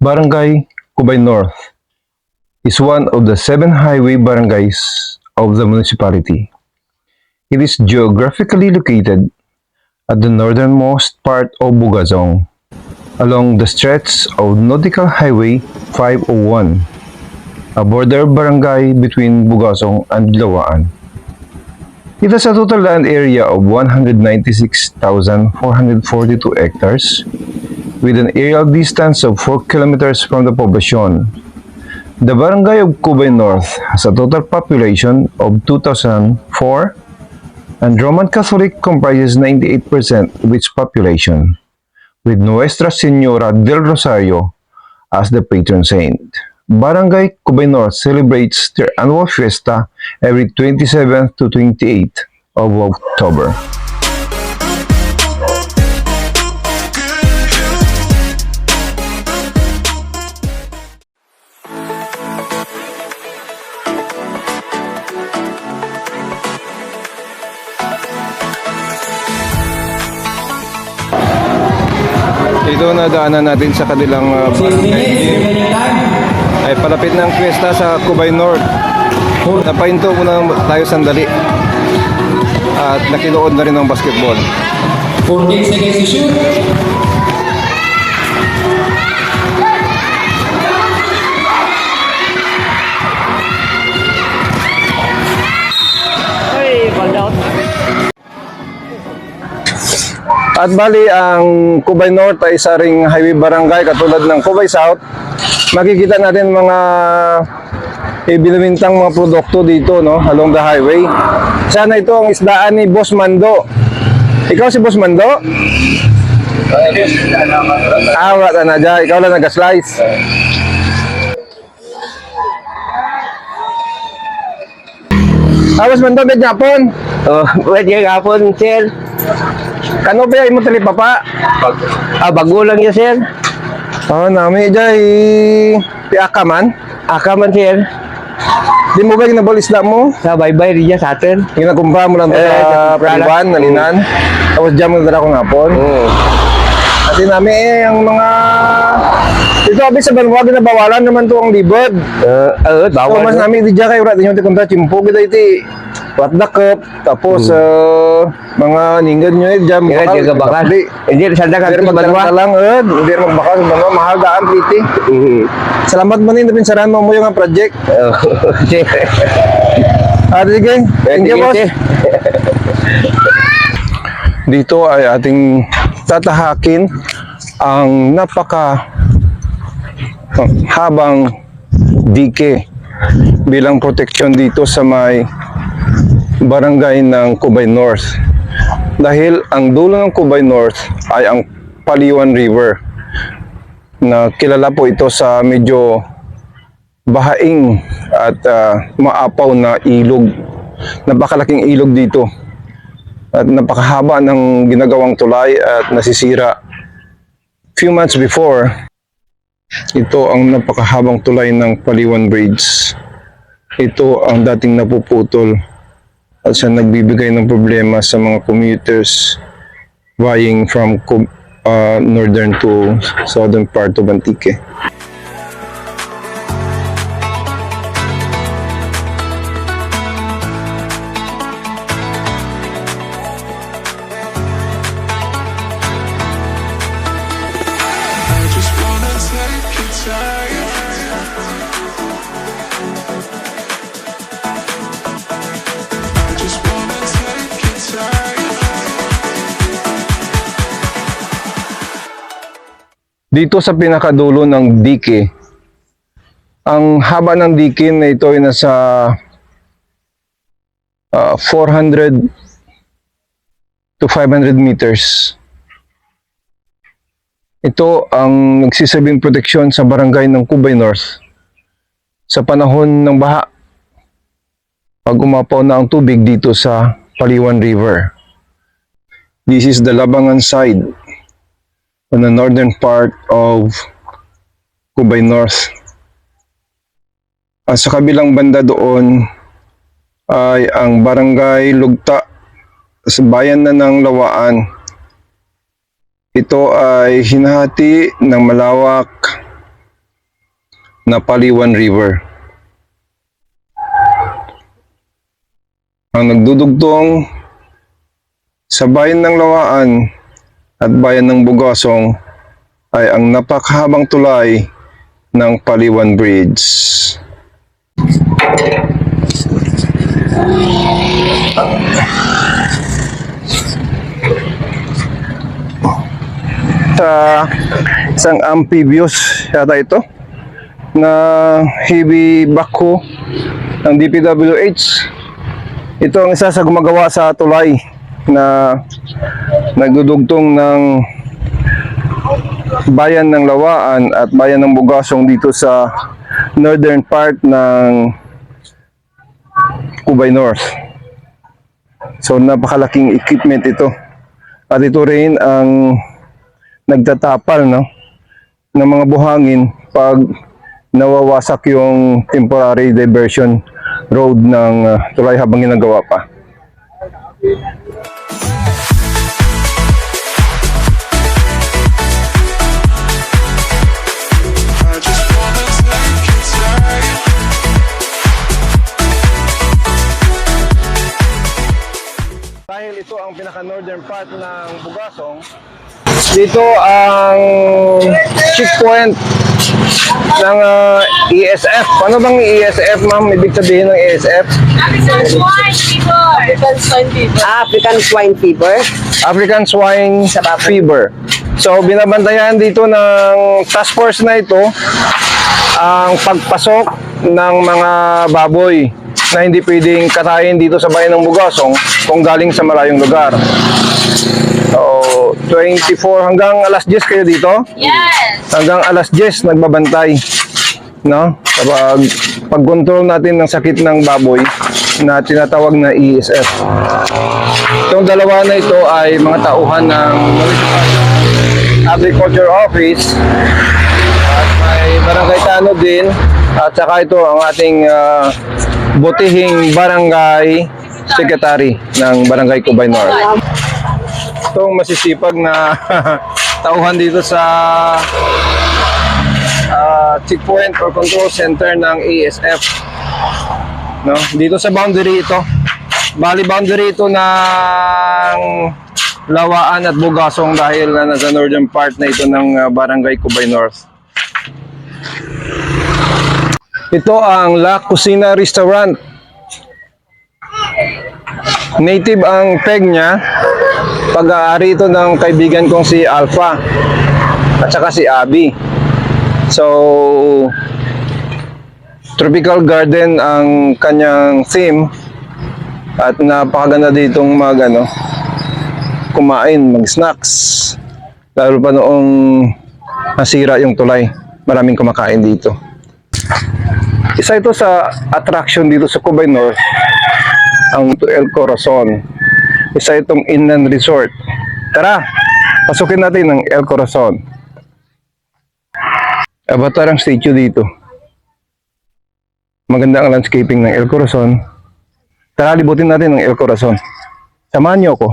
Barangay Cubay North is one of the 7 highway barangays of the municipality. It is geographically located at the northernmost part of Bugazong, along the stretch of Nautical Highway 501, a border barangay between Bugazong and Dilawaan. It has a total land area of 196,442 hectares, with an aerial distance of 4 kilometers from the poblacion. The barangay of Cubay North has a total population of 2,004, and Roman Catholic comprises 98% of its population, with Nuestra Señora del Rosario as the patron saint. Barangay Cubay North celebrates their annual fiesta every 27th to 28th of October. Ito na daanan natin sa kanilang ay palapit ng fiesta sa Cubay North. Napahinto muna tayo sandali at nakinuod na rin ng basketball. 14 seconds to shoot. At bali, ang Cubay North ay isa ring highway barangay katulad ng Cubay South. Makikita natin mga ibinibintang mga produkto dito, no, along the highway. Sana ito ang isdaan ni Boss Mando. Ikaw si Boss Mando? Wala na dyan. Ikaw lang nag-slice. Boss Mando, may Japon? Pwede hapon, sir. Kano ba yung mo talipapa? Bago lang yan, sir. Nami dyan, piaka man. Akaman, sir. Di mo ba ginabalis na mo? Sa bye-bye rin sa atin. Ginakumpra mo lang ito sa paliwan, nalinan. Tapos dyan mo nadala ko ngapon. Kasi namin ang mga... Ito abis sa banwa, ginabawalan naman to ang libod. Bawal. So mas namin di dyan kayo, rat nyo kontra chimpo kita iti. What the cup, tapos mga ninggan nyo dyan. Hindi ka bakal. Hindi, sada ka sa banwa. Hindi magbakal sa banwa, mahagaan pretty. Salamat mo rin, napinsaran mo yung project. Sige, thank you, boss. Dito ay ating tatahakin ang napaka habang dike bilang proteksyon dito sa may barangay ng Cubay North. Dahil ang dulo ng Cubay North ay ang Paliwan River na kilala po ito sa medyo bahaing at maapaw na ilog. Napakalaking ilog dito at napakahaba ng ginagawang tulay at nasisira. Few months before, ito ang napakahabang tulay ng Paliwan Bridge. Ito ang dating napuputol at siya nagbibigay ng problema sa mga commuters vying from northern to southern part of Antique. Dito sa pinakadulo ng dike, ang haba ng dike na ito ay nasa 400 to 500 meters. Ito ang nagsisilbing proteksyon sa barangay ng Cubay North sa panahon ng baha pag umapaw na ang tubig dito sa Paliwan River. This is the Labangan side on the northern part of Cubay North. At sa kabilang banda doon ay ang barangay Lugta sa bayan na ng Lawaan. Ito ay hinahati ng malawak na Paliwan River. Ang nagdudugtong sa bayan ng Lawaan at bayan ng Bugasong ay ang napakahabang tulay ng Paliwan Bridge. Sa isang amphibious yata ito na heavy backhoe ng DPWH. Ito ang isa sa gumagawa sa tulay na nagdudugtong ng bayan ng Lawaan at bayan ng Bugasong dito sa northern part ng Cubay North. So napakalaking equipment ito. At ito rin ang nagtatapal, no, ng mga buhangin pag nawawasak yung temporary diversion road ng tulay habang ginagawa pa. Dahil ito ang pinaka-northern part ng Bugasong, dito ang checkpoint ng ESF. Ano bang ESF, ma'am? Ibig sabihin ng ESF? African swine fever. African swine fever. African Swine Fever. So, binabantayan dito ng task force na ito ang pagpasok ng mga baboy na hindi pwedeng katayin dito sa bayan ng Bugasong kung galing sa malayong lugar. So, 24 hanggang alas 10 kayo dito? Yes. Hanggang alas 10 nagbabantay, no? Kapag pag-control natin ng sakit ng baboy na tinatawag na ESF. Itong dalawa na ito ay mga tauhan ng Municipal Agriculture Office at may barangay tanod din at saka ito ang ating butihing barangay secretary ng Barangay Cubay North. Itong masisipag na tauhan dito sa checkpoint or control center ng ESF, no? Dito sa boundary ito, bali boundary ito ng Lawaan at Bugasong dahil na nasa northern part na ito ng Barangay Cubay North. Ito ang La Cocina Restaurant. Native ang peg niya. Pag-aari ito ng kaibigan kong si Alpha at saka si Abby. So, tropical garden ang kanyang theme at napakaganda ditong kumain, mag-snacks. Lalo pa noong nasira yung tulay, maraming kumakain dito. Isa ito sa attraction dito sa Cubay North, ang El Corazon. Isa itong inland resort. Tara, pasukin natin ang El Corazon. Avatar ang statue dito. Maganda ang landscaping ng El Corazon. Tara, libutin natin ang El Corazon. Samahan niyo ako.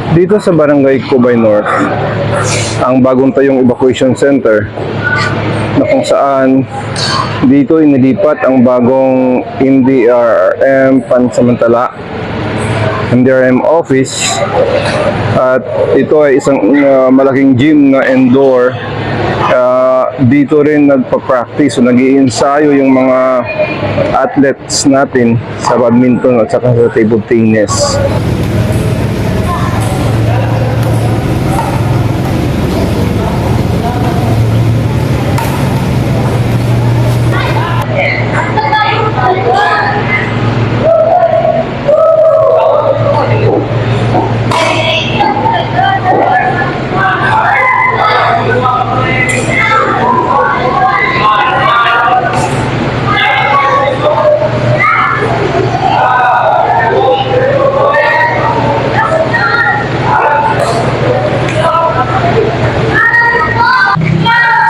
Dito sa Barangay Cubay North, ang bagong tayong evacuation center na kung saan dito inilipat ang bagong NDRRM pansamantala, NDRRM office, at ito ay isang malaking gym na indoor. Dito rin nagpa-practice o nag-iensayo yung mga athletes natin sa badminton at saka sa table tennis.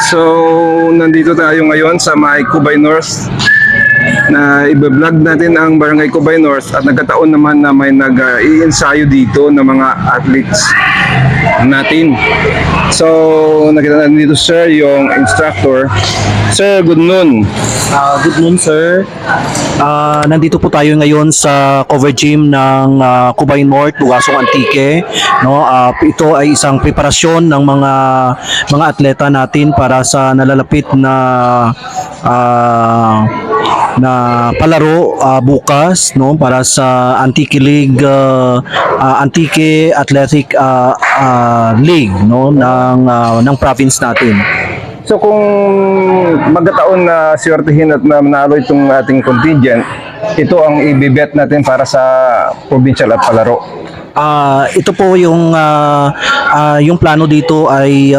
So, nandito tayo ngayon sa may Cubay North na i-vlog natin ang Barangay Cubay North at nagkataon naman na may nag-iensayo dito ng mga athletes natin. So, nakita natin dito sir yung instructor. Sir, good noon. Good noon, sir. Nandito po tayo ngayon sa cover gym ng Cubay North, Bugasong Antique. No, ito ay isang preparasyon ng mga atleta natin para sa nalalapit na palaro bukas, no, para sa Antique League, Antique Athletic League, no, ng province natin. So kung magkataon na swertihin at manalo itong ating contingent, ito ang ibibet natin para sa provincial at palaro. Ito po yung plano dito ay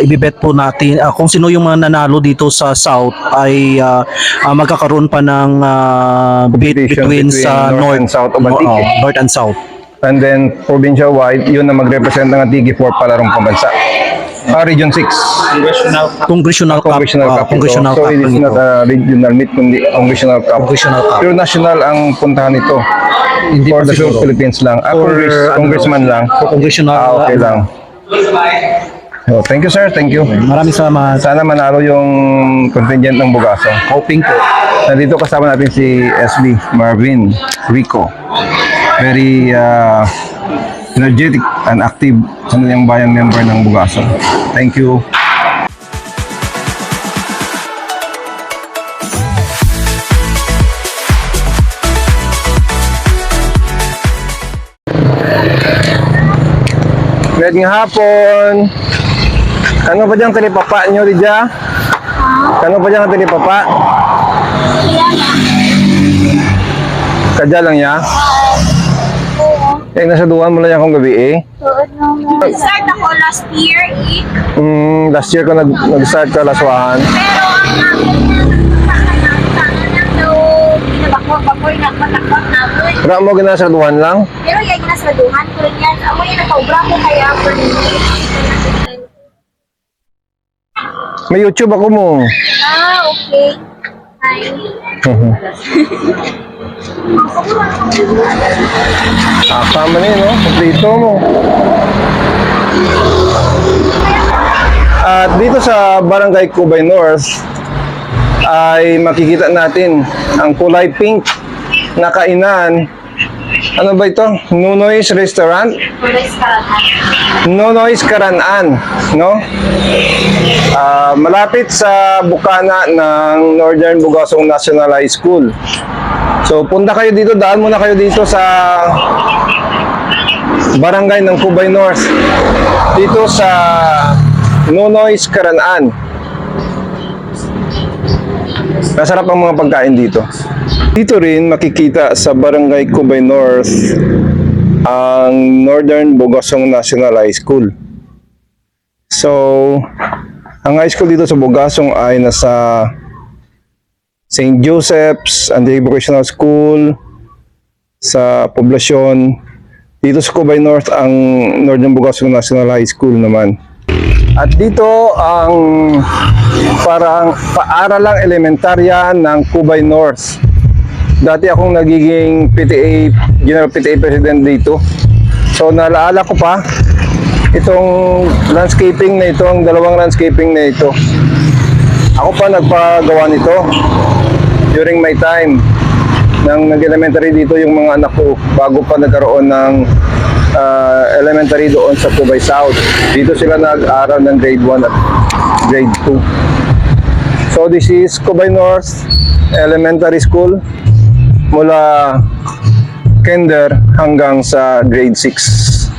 ibibet po natin kung sino yung mga nanalo dito sa South ay magkakaroon pa ng bet between sa North and South of Antique. North and South. And then provincial wide, yun na magrepresent ng Antique for palarong pambansa. Region 6. Congressional Cup. Congressional So Cup it is not a regional meet, kundi Congressional Cup. Congressional Cup. Pure national ang puntahan nito. Hindi For pa the siguro. Philippines lang. Congressman lang. Congressional. Okay lang. So, thank you sir, thank you. Maraming salamat. Sana manalo yung contingent ng Bugaso. Hoping po. Nandito kasama natin si SB Marvin Rico. Very energetic and active sa niyang bayan member ng Bugaso. Thank you. Magandang hapon. Ano pa diyang talipapa nyo, Lydia? Ano pa diyang talipapa? Kadya lang ya? Eh, nasa duwan mo lang yan kung gabi eh. Start ako last year, Last year ko nag-start ka laswahan. pero bakoy na patakot na mo. Wala mo ginasa duwan lang? Pero yung ginasaduhan ko rin yan. Amo yung nakaubra ko kaya ako rin. May YouTube ako mo. Okay. Hi. Tama na yun, no? Kompleto mo. At dito sa Barangay Cubay North ay makikita natin ang kulay pink na kainan. Ano ba ito? Nunoy's Restaurant? Nunoy's Karanaan, no? Malapit sa bukana ng Northern Bugasong National High School. So punta kayo dito, daan muna kayo dito sa barangay ng Cubay North. Dito sa Nunoy's Karanaan. Masarap ang mga pagkain dito. Dito rin makikita sa Barangay Cubay North ang Northern Bugasong National High School. So, ang high school dito sa Bugasong ay nasa St. Joseph's Antique Vocational School sa poblasyon. Dito sa Cubay North ang Northern Bugasong National High School naman. At dito ang parang paaralang elementarya ng Cubay North. Dati akong nagiging PTA, General PTA President dito. So naalala ko pa itong landscaping na ito, ang dalawang landscaping na ito. Ako pa nagpagawa nito during my time nang nag-elementary dito yung mga anak ko bago pa nagkaroon ng elementary doon sa Cubay South. Dito sila nag-aral ng grade 1 at grade 2. So this is Cubay North Elementary School mula kinder hanggang sa grade 6.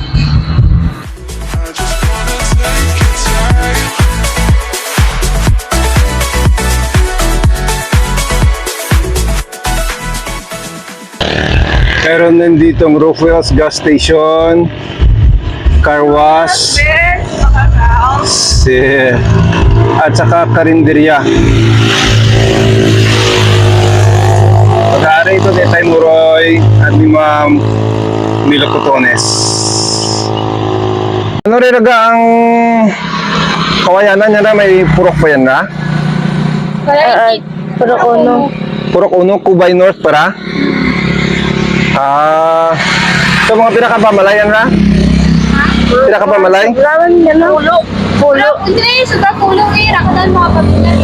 Meron din ditong Rufwell's Gas Station, Car Wash, at saka Karinderya. Pag-aari ito ni Tay Muroy at ni Ma'am Milo Cotones. Ano rin ang kawayanan niya na may purok pa yan na? Purok uno. Purok Uno, Cubay North para? So mga pinakapamalayan na? Pinakapamalay? Lawan yan no? Pulo. Hindi, sudah pulo eh. Rakadan mga pagkunan.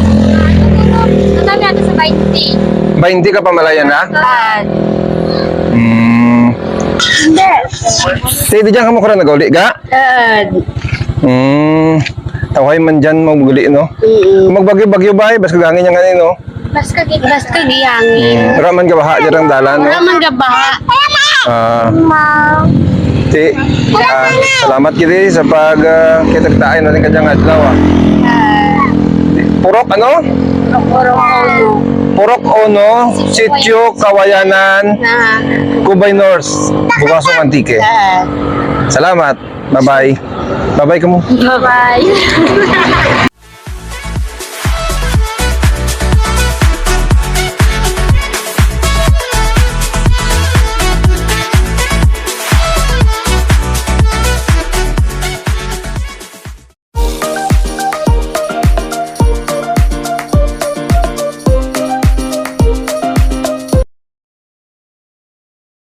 Natami natin sa 20. 20 ka pamalayan na? Hindi. Sige, diyan ka mo kung nag-uli ka? Okay man dyan maguli, no? Kung magbagyo-bagyo ba, bas kagangin yung ganin, no? Mas kagihangin. Raman ka baha dyan ang dalan, no? Raman gabaha. Salamat kiti sa pag kitagtaan natin kanyang adlaw. Purok ano? Purok uno. Purok Uno, Sitio, Kawayanan, Cubay North, Bugasong Antique. Salamat. Bye-bye. Bye-bye ka mo. Bye-bye.